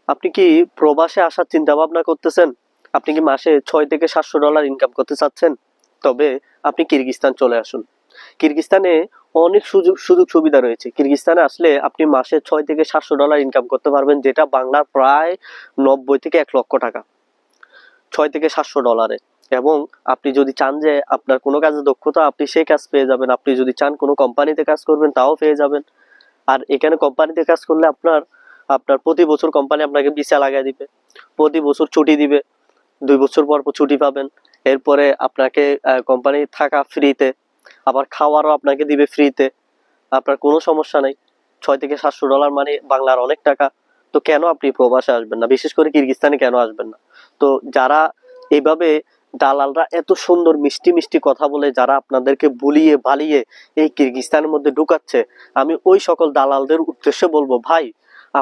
আপনি কি প্রবাসে আসার চিন্তা ভাবনা করতেছেন? আপনি কি মাসে $600 থেকে $700 ইনকাম করতে চাচ্ছেন? তবে আপনি কিরগিজস্তান চলে আসুন। কিরগিজস্তানে অনেক সুযোগ সুযোগ সুবিধা রয়েছে। কিরগিজস্তানে আসলে আপনি মাসে $600 থেকে $700 ইনকাম করতে পারবেন, যেটা বাংলার প্রায় 90 থেকে 1 লক্ষ টাকা। $600 থেকে $700 এবং আপনি যদি চান যে আপনার কোনো কাজে দক্ষতা, আপনি সেই কাজ পেয়ে যাবেন। আপনি যদি চান কোনো কোম্পানিতে কাজ করবেন, তাও পেয়ে যাবেন। আর এখানে কোম্পানিতে কাজ করলে আপনার আপনার প্রতি বছর কোম্পানি আপনাকে ভিসা লাগাই দিবে, প্রতি বছর ছুটি দিবে, 2 বছর পর পর ছুটি পাবেন। এরপরে আপনাকে কোম্পানি থাকা ফ্রিতে, আবার খাওয়ারও আপনাকে দিবে ফ্রিতে। আপনার কোনো সমস্যা নাই। $600 থেকে $700 মানে বাংলার অনেক টাকা। তো কেন আপনি প্রবাসে আসবেন না? বিশেষ করে কিরগিজস্তানে কেন আসবেন না? তো যারা এইভাবে দালালরা এত সুন্দর মিষ্টি মিষ্টি কথা বলে যারা আপনাদেরকে ভুলিয়ে ভালিয়ে এই কিরগিজস্তানের মধ্যে ঢুকাচ্ছে, আমি ওই সকল দালালদের উদ্দেশ্যে বলবো, ভাই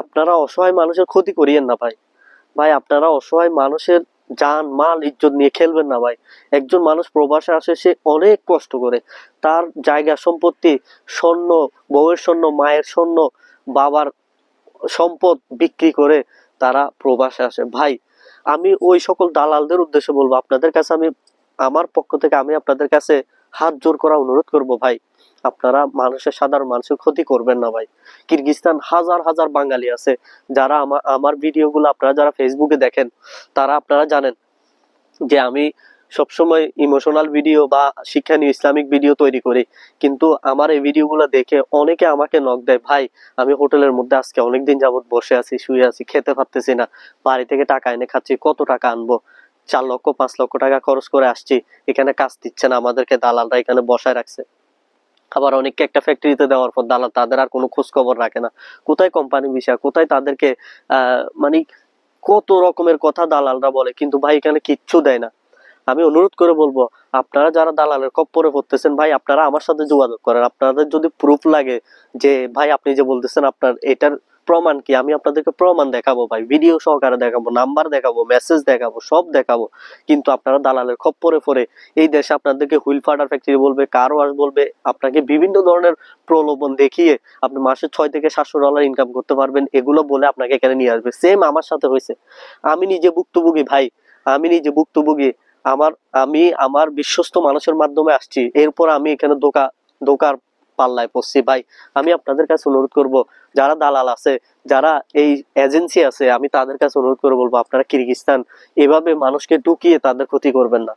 আপনারা অসহায় মানুষের ক্ষতি করিয়েন না ভাই। ভাই আপনারা অসহায় মানুষের জান মাল ইজ্জত নিয়ে খেলবেন না ভাই। একজন মানুষ প্রবাসে আসে, সে অনেক কষ্ট করে তার জায়গা সম্পত্তি, স্বর্ণ, বউয়ের স্বর্ণ, মায়ের স্বর্ণ, বাবার সম্পদ বিক্রি করে তারা প্রবাসে আসে। ভাই আমি ওই সকল দালালদের উদ্দেশ্যে বলবো, আপনাদের কাছে আমি আমার পক্ষ থেকে আমি আপনাদের কাছে হাত জোর করা অনুরোধ করব, ভাই আপনারা সাধারণ মানুষের ক্ষতি করবেন না ভাই। কিরগিজস্তান হাজার হাজার বাঙালি আছে যারা আমার ভিডিওগুলো আপনারা যারা ফেসবুকে দেখেন, তারা আপনারা জানেন যে আমি সবসময় ইমোশনাল ভিডিও বা শিক্ষণীয় ইসলামিক ভিডিও তৈরি করি, কিন্তু আমার এই ভিডিওগুলো দেখে অনেকে আমাকে নক দেয়, ভাই আমি হোটেলের মধ্যে আজকে অনেকদিন যাবত বসে আছি, শুয়ে আছি, খেতে পারতেছি না, বাড়ি থেকে টাকা এনে খাচ্ছি, কত টাকা আনবো, 4 লক্ষ 5 লক্ষ টাকা খরচ করে আসছি, এখানে কাজ দিচ্ছে না, আমাদেরকে দালালরা এখানে বসায় রাখছে। আবার অনেককে একটা ফ্যাক্টরিতে দেওয়ার পর দালাল তাদের আর কোনো খোঁজ খবর রাখে না, কোথায় কোম্পানি ভিসা, কোথায় তাদেরকে মানে কত রকমের কথা দালালরা বলে, কিন্তু ভাই এখানে কিচ্ছু দেয় না। আমি অনুরোধ করে বলবো, আপনারা যারা দালালের খপ্পরে পড়তেছেন, ভাই আপনারা আমার সাথে যোগাযোগ করেন। আপনাদের যদি প্রুফ লাগে যে ভাই আপনি যে বলতেছেন আপনার এটার প্রমাণ কি, আমি আপনাদেরকে প্রমাণ দেখাবো ভাই, ভিডিও সহকারে দেখাবো, নাম্বার দেখাবো, মেসেজ দেখাবো, সব দেখাবো। কিন্তু আপনারা দালালের খপ্পরে পড়ে এই দেশে আপনাদেরকে হুইল ফাটার ফ্যাক্টরি বলবে, কার ওয়াশ বলবে, আপনাকে বিভিন্ন ধরনের প্রলোভন দেখিয়ে আপনি মাসে $600 থেকে $700 ইনকাম করতে পারবেন, এগুলো বলে আপনাকে এখানে নিয়ে আসবে। সেম আমার সাথে হয়েছে, আমি নিজে ভুক্তভোগী ভাই, আমি নিজে ভুক্তভোগী। আমার আমি আমার বিশ্বস্ত মানুষের মাধ্যমে আসছি, এরপর আমি এখানে ধোকার পাল্লায় পড়ছি। ভাই আমি আপনাদের কাছে অনুরোধ করব, যারা দালাল আছে, যারা এই এজেন্সি আছে, আমি তাদের কাছে অনুরোধ করে বলবো, আপনারা কিরগিজস্তান এভাবে মানুষকে ঢুকিয়ে তাদের ক্ষতি করবেন না।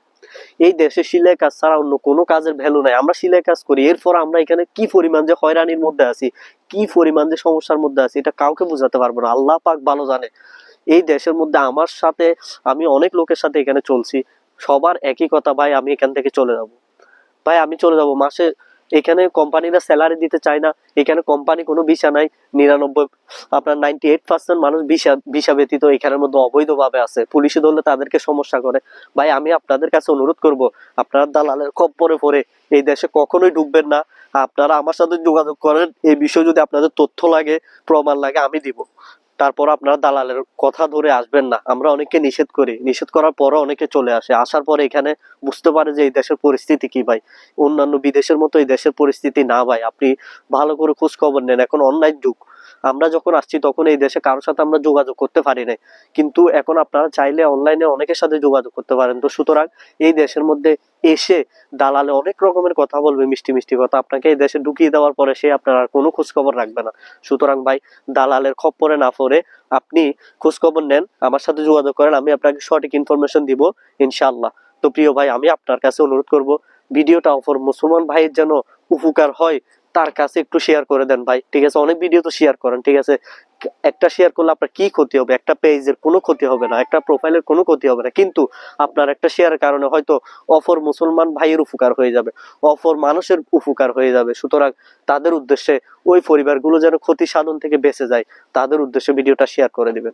এই দেশে সেলাই কাজ ছাড়া অন্য কোনো কাজের ভ্যালু নাই। আমরা সেলাই কাজ করি, এরপর আমরা এখানে কি পরিমাণ যে হয়রানির মধ্যে আছি, কি পরিমাণ যে সমস্যার মধ্যে আছি, এটা কাউকে বোঝাতে পারবো না, আল্লাহ পাক ভালো জানে। এই দেশের মধ্যে আমার সাথে, আমি অনেক লোকের সাথে এখানে চলছি, সবার একই কথা, ভাই আমি এখান থেকে চলে যাব, ভাই আমি চলে যাব। মাসে এখানে কোম্পানিরা স্যালারি দিতে চায় না, এখানে কোম্পানি কোনো ভিসা নাই, 98% মানুষ ভিসা ব্যতীত এখানের মধ্যে অবৈধভাবে আছে, পুলিশে ধরলে তাদেরকে সমস্যা করে। ভাই আমি আপনাদের কাছে অনুরোধ করব, আপনারা দালালের খপ্পরে পড়ে এই দেশে কখনোই ঢুকবেন না। আপনারা আমার সাথে যোগাযোগ করেন, এই বিষয়ে যদি আপনাদের তথ্য লাগে, প্রমাণ লাগে, আমি দিব। তারপর আপনারা দালালের কথা ধরে আসবেন না। আমরা অনেককে নিষেধ করি, নিষেধ করার পরও অনেকে চলে আসে, আসার পরে এখানে বুঝতে পারে যে এই দেশের পরিস্থিতি কি। ভাই অন্যান্য বিদেশের মতো এই দেশের পরিস্থিতি না ভাই, আপনি ভালো করে খোঁজ খবর নেন। এখন অনলাইন যুগ, আমরা যখন আসছি তখন এই দেশে কারোর সাথে আমরা যোগাযোগ করতে পারি নাই, কিন্তু এখন আপনারা চাইলে অনলাইনে অনেকের সাথে যোগাযোগ করতে পারেন। তো সুতরাং এই দেশের মধ্যে এসে দালালে অনেক রকমের কথা বলবে, মিষ্টি মিষ্টি কথা, আপনাকে এই দেশে ঢুকিয়ে দেওয়ার পরে সে আপনার আর কোনো খোঁজ খবর রাখবে না। সুতরাং ভাই দালালের খপ্পরে না পড়ে আপনি খোঁজ খবর নেন, আমার সাথে যোগাযোগ করেন, আমি আপনাকে সঠিক ইনফরমেশন দিব ইনশাআল্লাহ। তো প্রিয় ভাই আমি আপনার কাছে অনুরোধ করব, ভিডিওটা অপর মুসলমান ভাইয়ের যেন উপকার হয়, তার কাছে একটু শেয়ার করে দেন ভাই, ঠিক আছে? অনেক ভিডিও তো শেয়ার করেন, ঠিক আছে, একটা শেয়ার করলে আপনার কি ক্ষতি হবে? একটা পেজের কোনো ক্ষতি হবে না, একটা প্রোফাইলের কোনো ক্ষতি হবে না, কিন্তু আপনার একটা শেয়ারের কারণে হয়তো অপর মুসলমান ভাইয়ের উপকার হয়ে যাবে, অপর মানুষের উপকার হয়ে যাবে। সুতরাং তাদের উদ্দেশ্যে, ওই পরিবারগুলো যেন ক্ষতি সাধন থেকে বেঁচে যায়, তাদের উদ্দেশ্যে ভিডিওটা শেয়ার করে দিবেন।